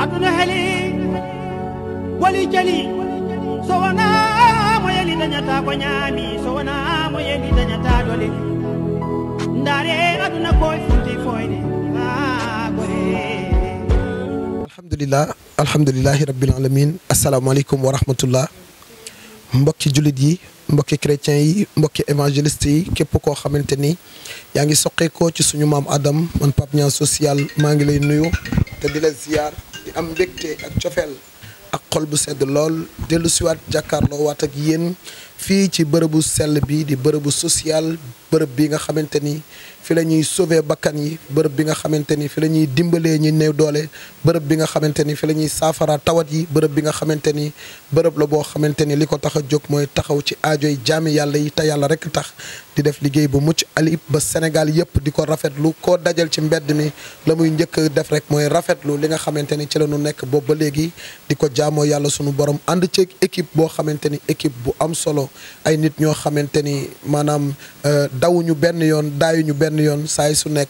aduna heli wali jali so wana mo yeli dañata ko ñaami so wana mo yeli dañata dole ndare aduna koy funti foyde alhamdulillahi rabbil alamin asalaamaaleykum wa rahmatullah mbokki jullit yi mbokki chrétien yi mbokki évangéliste yi képp koo xamante ni yaa ngi soqeekoo ci suñu maam Adam man Pape Niang social maa ngi lay nuyu te di la ziar di am mbégte ak cofeel ak xol bu sedd lool dellu siwaat jàkkaarloo waat ak yéen fii ci bërëbu sell bi di bërëbu social bërëb bi nga xamante ni fi la ñuy sauver bakkan yi bërëb bi nga xamante ni fi la ñuy dimbalee ñi néew doole bërëb bi nga xamante ni fi la ñuy saafara tawat yi bërëb bi nga xamante ni bërëb la boo xamante ni li ko tax a jóg mooy taxaw ci aajoy jaami yàlla yi te yàlla rek tax di def liggéey bu mucc ayib ba Sénégal yëpp di ko rafetlu koo dajal ci mbedd mi la muy njëkk def rek mooy rafetlu li nga xamante ni ci la ñu nekk boobu ba léegi di ko jaamoo yàlla sunu borom ànd ci équipe boo xamante ni équipe bu am solo ay nit ñoo xamante ni maanaam dawuñu benn yoon daayuñu benn yoon saay su nekk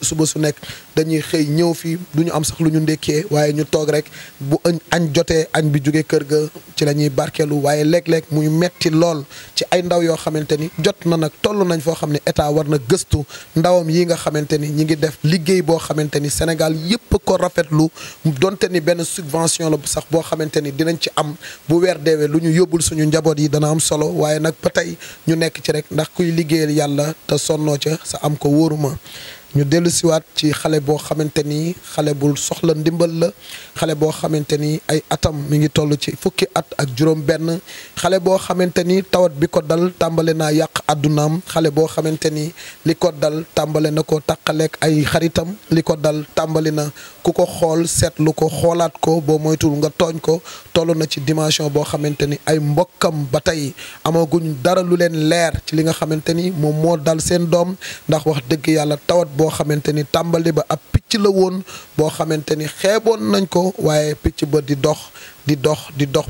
suba su nekk dañuy xëy ñëw fii du ñu am sax lu ñu ndékkee waaye ñu toog rek bu añ jotee añ bi jógee kër ga ci la ñuy barkeelu waaye léeg-léeg muy metti lool ci ay ndaw yoo xamante ni jot na nag toll nañ foo xam ne état war na gëstu ndawam yi nga xamante ni ñi ngi def liggéey boo xamante ni Sénégal yëpp ko rafetlu donte ni benn subvention la sax boo xamante ni dinañ ci am bu weer deewee lu ñu yóbbul suñu njaboot yi dana am solo waaye nag ba tey ñu nekk ci rek ndax kuy liggéeyal yàlla te sonnoo ca sa am ko wóoruma ñu dellu siwaat ci xale boo xamante ni xale bu soxla ndimbal la xale boo xamante ni ay atam mi ngi toll ci fukki at ak juróom benn xale boo xamante ni tawat bi ko dal tàmbale naa yàq àddunaam xale boo xamante ni li ko dal tàmbale na ko taqaleek ay xaritam li ko dal tàmbali na ku ko xool seetlu ko xoolaat ko boo moytul nga tooñ ko toll na ci dimension boo xamante ni ay mbokkam ba tey amaguñ dara lu leen leer ci li nga xamante ni moom moo dal seen doom ndax wax dëgg yàlla tawat boo xamante ni tàmbali ba ab picc la woon boo xamante ni xeeboon nañ ko waaye picc ba di dox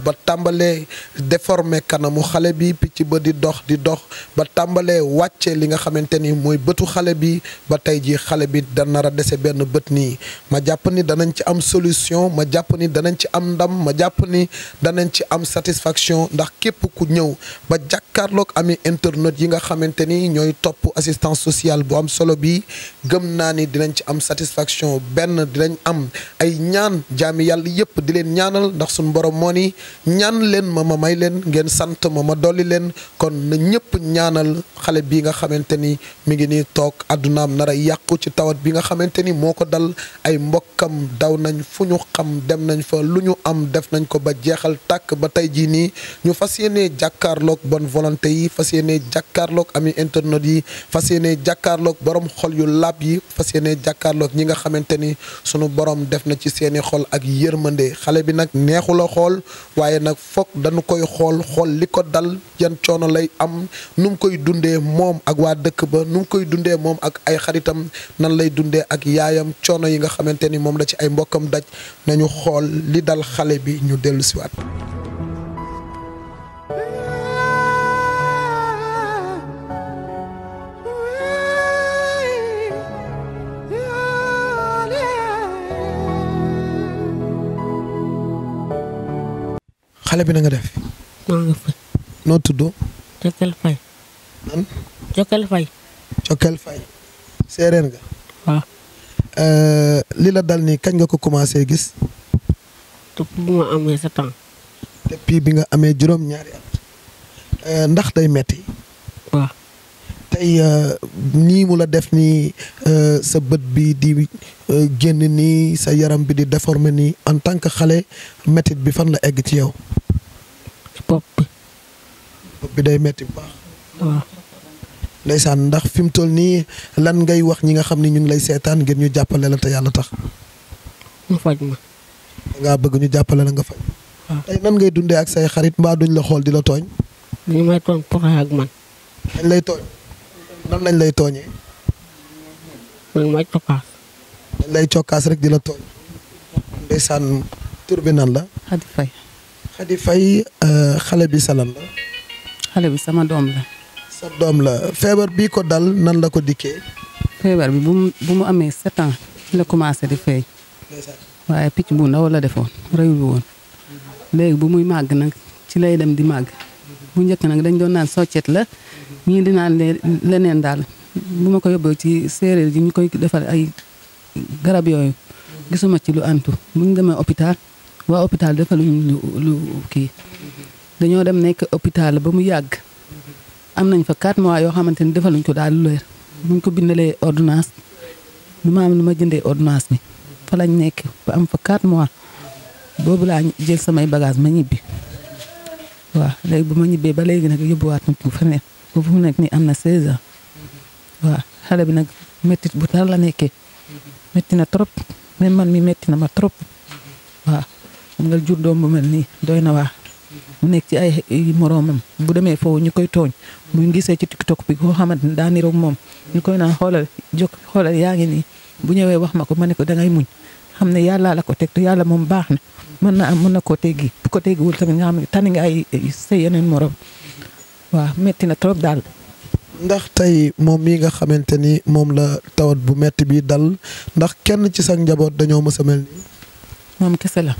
ba tàmbalee déformé kanamu xale bi picc ba di dox ba tàmbalee wàcce li nga xamante ni mooy bëtu xale bi ba tey ji xale bi da nar a dese benn bët nii ma jàpp ni danañ ci am solution ma jàpp ni danañ ci am ndam ma jàpp ni danañ ci am satisfaction ndax képp ku ñëw ba jàkkaarloog ami internet yi nga xamante ni ñooy topp assistance sociale bu am solo bi gëm naa ni dinañ ci am satisfaction benn dinañ am ay ñaan jaami yàlla yëpp di leen ñaanal ndax suñu borom moo ni ñaan leen ma may leen ngeen sant ma dolli leen kon na ñëpp ñaanal xale bi nga xamante ni mi ngi nii toog àddunaam nar a yàqu ci tawat bi nga xamante ni moo ko dal ay mbokkam daw nañ fu ñu xam dem nañ fa lu ñu am def nañ ko ba jeexal tàkk ba tey jii nii ñu fas yéenee jàkkaarloog bonne volonté yi fas yéenee jàkkaarloog ami internet yi fas yéenee jàkkaarloog borom xol yu laab yi fas yéenee jàkkaarloog ñi nga xamante ni sunu borom def na ci seeni xol ak yërmande xale bi nag neexu la xool waaye nag foog dañu koy xool li ko dal yan coono lay am nu mu koy dundee moom ak waa dëkk ba nu mu koy dundee moom ak ay xaritam nan lay dundee ak yaayam coono yi nga xamante ni moom la ci ay mbokkam daj nañu xool li dal xale bi ñu dellu siwaat xale bi na nga def. maa nga fa. noo tudd. Jokal Faye. nan. Jokal Faye. Jokal Faye. séeréer nga. waaw. li la dal nii kañ nga ko commencé gis. depuis bi ma amee 7 ans. depuis bi nga amee juróom-ñaari at. ndax day metti. waaw. tey nii mu la def nii sa bët bi di génn nii sa yaram bi di déformé nii en tant que xale métit bi fan la egg ci yow. ci bopp bi. bopp bi day metti bu baax. waaw. ndeysaan ndax fi mu toll nii lan ngay wax ñi nga xam ni ñu ngi lay seetaan ngir ñu jàppale la te yàlla tax. mu faj ma. ngaa bëgg ñu jàppale la nga faj. waaw. tey nan ngay dundee ak say xarit mbaa duñ la xool di la tooñ. dañu may toon pour ak man. dañ lay tooñ nan lañ lay tooñee. man ma cokkaas. dañ lay cokkaas rek di la tooñ. ndeysaan tur bi nan la. Khady Faye. Khady Faye xale bi sa lan la. xale bi sama doom la. sa doom la feebar bii ko dal nan la ko dikkee. feebar bi bu mu amee 7 ans la commencé di feeñ. waaye picc bu ndaw la defoon rëyul woon. léegi bu muy màgg nag ci lay dem di màgg. bu njëkk nag dañ doon naan soccet la ñii di naan leneen daal bu ma ko yóbboo ci séeréer ji ñu koy defal ay garab yooyu gisuma ci lu antu bu ñu demee hôpital waa hôpital defaluñu lu kii dañoo dem nekk hôpital ba mu yàgg am nañ fa 4 mois yoo xamante ni defaluñ ko daal lu leer buñ ko bindalee ordonnance lu ma am lu ma jëndee ordonnance bi fa lañ nekk ba am fa 4 mois boobu laa jël samay bagage ma ñibbi waaw léegi bu ma ñibbee ba léegi nag yóbbuwaat nañ ko feneen ba fu mu nekk nii am na 16 ans waaw xale bi nag métti bu tar la nekkee métti na trop même man mi métti na ma trop waaw xam nga jur doom bu mel nii doy na waa mu nekk ci ay moroomam bu demee foofu ñu koy tooñ bu ñu gisee ci TikTok bi koo xamante ni daa niroog moom ñu koy naan xoolal yaa ngi nii bu ñëwee wax ma ko ma ne ko dangay muñ xam ne yàlla la ko teg te yàlla moom baax na mën na koo teggi bu ko teggiwul tamit nga xam ne tani nga ay say yeneen morom waaw metti na trop daal. ndax tey moom mii nga xamante ni moom la tawat bu metti bi dal ndax kenn ci sa njaboot dañoo mës a mel nii. moom kese la.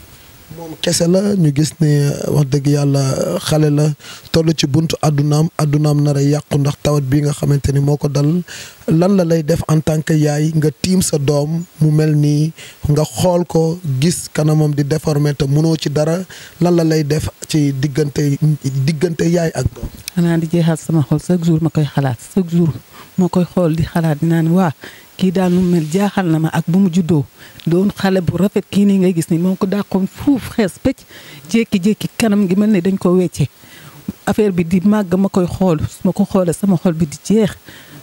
moom kese la ñu gis ne wax dëgg yàlla xale la toll ci buntu addunaam nar a yàqu ndax tawat bii nga xamante ni moo ko dal lan la lay def en tant que yaay nga tiim sa doom mu mel nii nga xool ko gis kanamam di déformé te mënoo ci dara lan la lay def ci diggante yaay ak doom. xanaa di jeexal sama xol chaque jour ma koy xalaat chaque jour ma koy xool di xalaat di naan waa kii daal nu mel jaaxal na ma ak bu mu juddoo doon xale bu rafet kii nii ngay gis ni moo ko dàqoon fuuf xees pëcc jékki-jékki kanam gi mel ni dañ ko wecce affaire bi di màgg ma koy xool su ma ko xoolee sama xol bi di jeex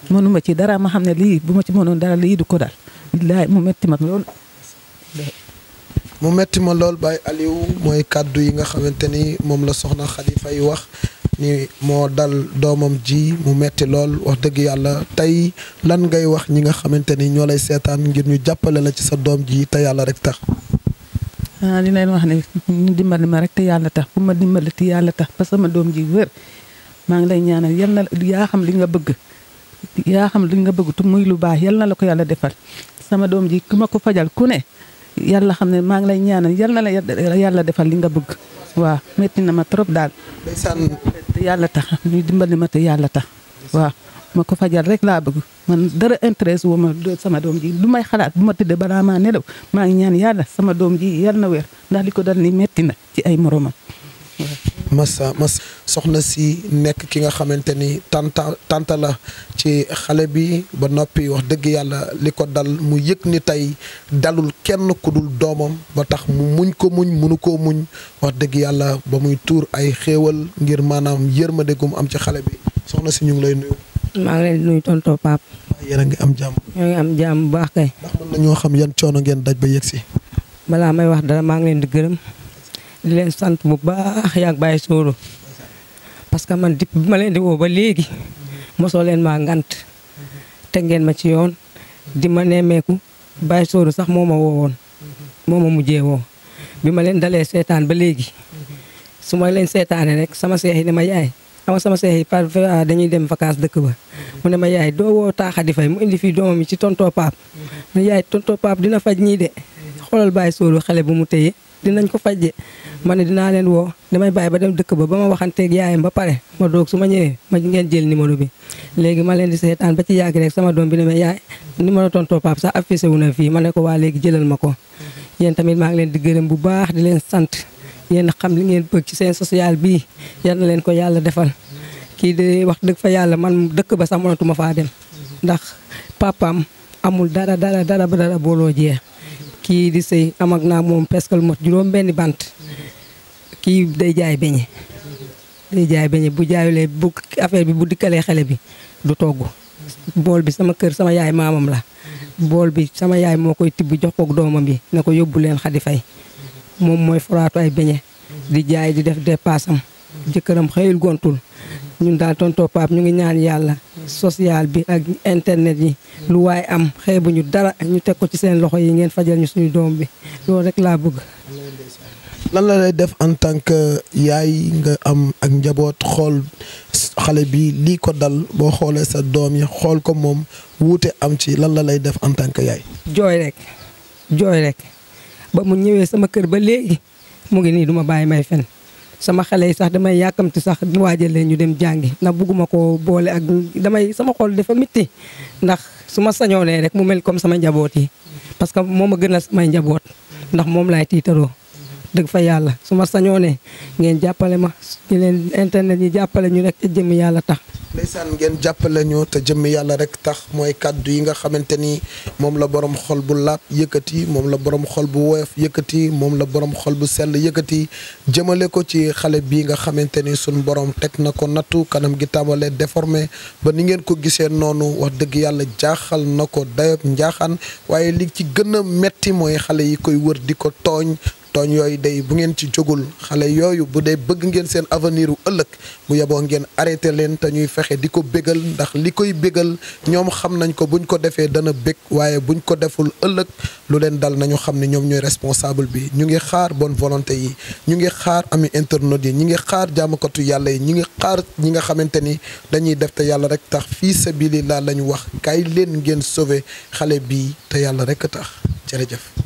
mënuma ci dara ma xam ne lii bu ma ci mënoon dara lii du ko dal billaay mu metti ma lool. mu metti ma lool Baye Aliou mooy kàddu yi nga xamante ni moom la soxna Khady Faye wax ni moo dal doomam ji mu metti lool wax dëgg yàlla tey lan ngay wax ñi nga xamante ni ñoo lay seetaan ngir ñu jàppale la ci sa doom ji te yàlla rek tax. di leen wax ne ñu dimbali ma rek te yàlla tax bu ma dimbali te yàlla tax ba sama doom ji wér maa ngi lay ñaanal yal na yaa xam li nga bëgg te muy lu baax yal na la ko yàlla defal sama doom ji ku ma ko fajal ku ne yàlla xam ne maa ngi lay ñaanal yal na la yàlla defal li nga bëgg waaw metti na ma trop daal. ndeysaan te yàlla tax ñu dimbali ma te yàlla tax waaw ma ko fajal rek laa bëgg man dara intéresse wu ma sama doom ji lu may xalaat bu ma tëddee balaa maa nelaw maa ngi ñaan yàlla sama doom ji yal na wér ndax li ko dal ni metti na ci ay moromam. massa soxna si nekk ki nga xamante ni tanta la ci xale bi ba noppi wax dëgg yàlla li ko dal mu yëg ni tey dalul kenn ku dul doomam ba tax mu muñ ko mënu koo muñ wax dëgg yàlla ba muy tuur ay xéewal ngir maanaam yërmande gu mu am ci xale bi soxna si ñu ngi lay nuyu. maa ngi leen di nuyu tonton Pape. yéen a ngi am jàmm. ñoo ngi am jàmm bu baax kay. ndax mën nañoo xam yan coono ngeen daj ba yegg si. balaa may wax dara maa ngi leen di gërëm di leen sant bu baax yaag Baye Soro parce que man depuis bi ma leen di woo ba léegi mosoo leen maa ngant te ngeen ma ci yoon di ma nemmeeku Baye Soro sax moo ma woowoon moo ma mujjee woo bi ma leen dalee seetaan ba léegi su ma leen seetaanee rek sama seex yi ne ma yaay ama sama seex yi par dañuy dem vacances dëkk ba mu ne ma yaay doo woo Khady Faye mu indi fii doomam yi ci tonton Pape ne yaay tonton Pape dina faj ñii de xoolal Baye Soro xale bu mu téye dinañ ko fajje ma ne dinaa leen woo damay bàyyi ba dem dëkk ba ma waxanteeg yaayam ba pare ma doog su ma ñëwee ma ngeen jël numéro bi léegi ma leen di seetaan ba ci yàgg rek sama doom bi ne ma yaay numéro tonton Pape sax affiché wu na fii ma ne ko waa léegi jëlal ma ko yéen tamit maa ngi leen di gërëm bu baax di leen sant yéen xam li ngeen bëgg ci seen social bii yal na leen ko yàlla defal kii de wax dëgg fa yàlla man dëkk ba sax mënatuma faa dem ndax papaam amul dara booloo jeex kii di sëy am ak naa moom presque mot juróom benn bant kii day jaay beñe bu jaayulee bu affaire bi bu dikkalee xale bi du togg bool bi sama kër sama yaay maamam la bool bi sama yaay moo koy tibb jox kook doomam bi ne ko yóbbu leen Khady Faye moom mooy foraatu ay beñe di jaay di def dépassam jëkkëram xëyul gontul ñun daal tonton Pape ñu ngi ñaan yàlla social bi ak internet yi lu waay am xeebuñu dara ñu teg ko ci seen loxo yi ngeen fajal ñu suñu doom bi loolu rek laa bëgg. lan la lay def en tant que yaay nga am ak njaboot xool xale bi lii ko dal boo xoolee sa doom yi xool ko moom wuute am ci lan la lay def en tant que yaay. jooy rek ba mu ñëwee sama kër ba léegi mu ngi nii duma bàyyi may fen sama xale yi sax damay yàkkamti sax waajal leen ñu dem jàngi ndax bugguma ko boole ak sama xol dafa mitti ndax su ma sañoonee rek mu mel comme sama njaboot yi parce que moo ma gënal samay njaboot ndax moom laay tiitaroo dëgg fa yàlla su ma sañoonee ngeen jàppale ma ñu leen internet yi jàppale ñu rek te jëmm yàlla tax. ndeysaan ngeen jàppale ñu te jëmm yàlla rek tax mooy kàddu yi nga xamante ni moom la borom xol bu laab yëkkati moom la borom xol bu woyof yëkkati moom la borom xol bu sell yëkkati jëmale ko ci xale bii nga xamante ni suñ borom teg na ko nattu kanam gi tàmbalee déformé ba ni ngeen ko gisee noonu wax dëgg yàlla jaaxal na ko dayob njaaxaan waaye li ci gën a metti mooy xale yi koy wër di ko tooñ yooyu day bu ngeen ci jógul xale yooyu bu dee bëgg ngeen seen avenir u ëllëg bu yeboo ngeen arrêté leen te ñuy fexe di ko bégal ndax li koy bégal ñoom xam nañ ko buñ ko defee dana bég waaye buñ ko deful ëllëg lu leen dal nañu xam ne ñoom ñooy responsable bi ñu ngi xaar bonne volonté yi ñu ngi xaar ami internautes yi ñu ngi xaar jaamakatu yàlla yi ñu ngi xaar ñi nga xamante ni dañuy def te yàlla rek tax fii sabilillah la ñu wax kay leen ngeen sauver xale bii te yàlla rek tax jërëjëf